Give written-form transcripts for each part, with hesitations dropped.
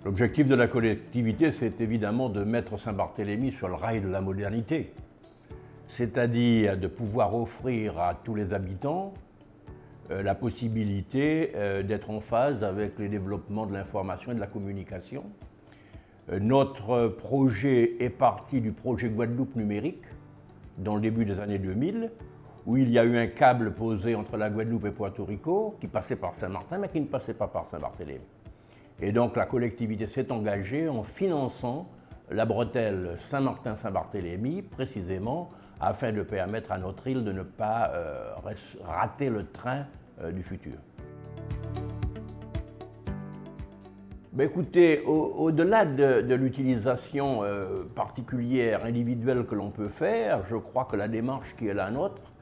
L'objectif de la collectivité, c'est évidemment de mettre Saint-Barthélemy sur le rail de la modernité, c'est-à-dire de pouvoir offrir à tous les habitants la possibilité d'être en phase avec les développements de l'information et de la communication. Notre projet est parti du projet Guadeloupe numérique dans le début des années 2000, où il y a eu un câble posé entre la Guadeloupe et Porto Rico qui passait par Saint-Martin mais qui ne passait pas par Saint-Barthélemy. Et donc la collectivité s'est engagée en finançant la bretelle Saint-Martin-Saint-Barthélemy précisément afin de permettre à notre île de ne pas rater le train du futur. Ben écoutez, au-delà de l'utilisation particulière, individuelle que l'on peut faire, je crois que la démarche qui est la nôtre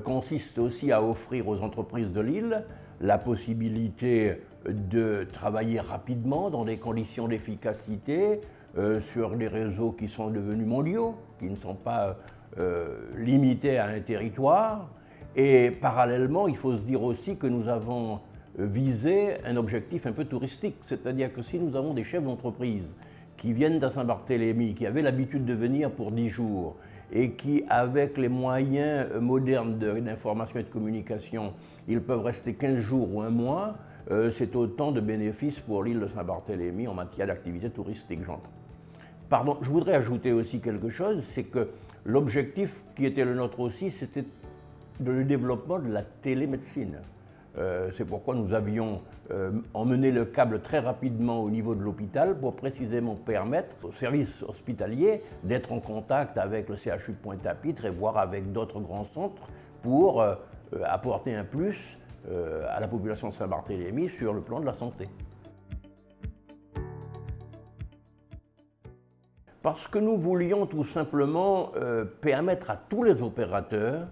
consiste aussi à offrir aux entreprises de l'île la possibilité de travailler rapidement dans des conditions d'efficacité sur des réseaux qui sont devenus mondiaux, qui ne sont pas limités à un territoire. Et parallèlement, il faut se dire aussi que nous avons visé un objectif un peu touristique, c'est-à-dire que si nous avons des chefs d'entreprise qui viennent à Saint-Barthélemy, qui avaient l'habitude de venir pour 10 jours et qui, avec les moyens modernes d'information et de communication, ils peuvent rester 15 jours ou un mois, c'est autant de bénéfices pour l'île de Saint-Barthélemy en matière d'activité touristique, j'entends. Pardon, je voudrais ajouter aussi quelque chose, c'est que l'objectif qui était le nôtre aussi, c'était le développement de la télémédecine. C'est pourquoi nous avions emmené le câble très rapidement au niveau de l'hôpital pour précisément permettre aux services hospitaliers d'être en contact avec le CHU de Pointe-à-Pitre et voire avec d'autres grands centres pour apporter un plus à la population de Saint-Barthélemy sur le plan de la santé. Parce que nous voulions tout simplement permettre à tous les opérateurs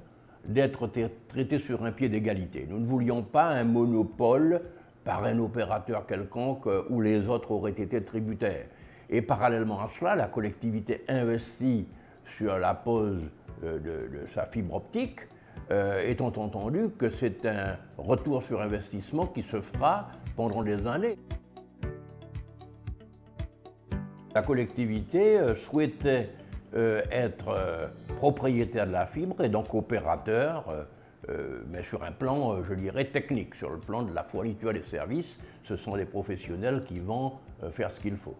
d'être traités sur un pied d'égalité. Nous ne voulions pas un monopole par un opérateur quelconque où les autres auraient été tributaires. Et parallèlement à cela, la collectivité investit sur la pose de sa fibre optique, étant entendu que c'est un retour sur investissement qui se fera pendant des années. La collectivité souhaitait être propriétaire de la fibre et donc opérateur, mais sur un plan, je dirais, technique, sur le plan de la fourniture des services. Ce sont les professionnels qui vont faire ce qu'il faut.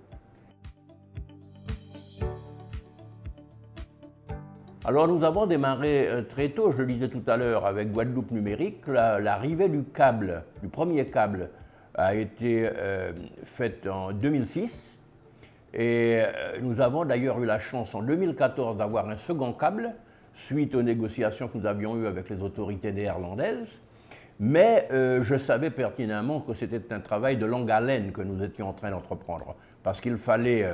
Alors nous avons démarré très tôt, je le disais tout à l'heure, avec Guadeloupe numérique. L'arrivée du câble, du premier câble, a été faite en 2006. Et nous avons d'ailleurs eu la chance en 2014 d'avoir un second câble suite aux négociations que nous avions eues avec les autorités néerlandaises. Mais je savais pertinemment que c'était un travail de longue haleine que nous étions en train d'entreprendre. Parce qu'il fallait,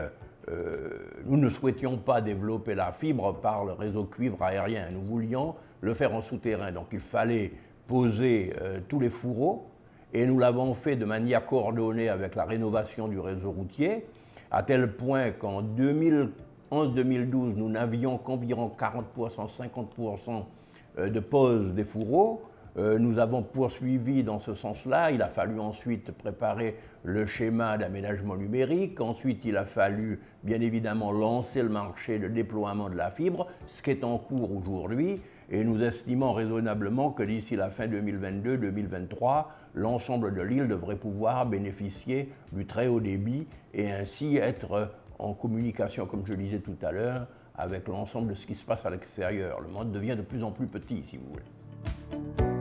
nous ne souhaitions pas développer la fibre par le réseau cuivre aérien. Nous voulions le faire en souterrain. Donc il fallait poser tous les fourreaux. Et nous l'avons fait de manière coordonnée avec la rénovation du réseau routier, à tel point qu'en 2011-2012, nous n'avions qu'environ 40%, 50% de pose des fourreaux. Nous avons poursuivi dans ce sens-là. Il a fallu ensuite préparer le schéma d'aménagement numérique. Ensuite, il a fallu, bien évidemment, lancer le marché de déploiement de la fibre, ce qui est en cours aujourd'hui. Et nous estimons raisonnablement que d'ici la fin 2022-2023, l'ensemble de l'île devrait pouvoir bénéficier du très haut débit et ainsi être en communication, comme je le disais tout à l'heure, avec l'ensemble de ce qui se passe à l'extérieur. Le monde devient de plus en plus petit, si vous voulez.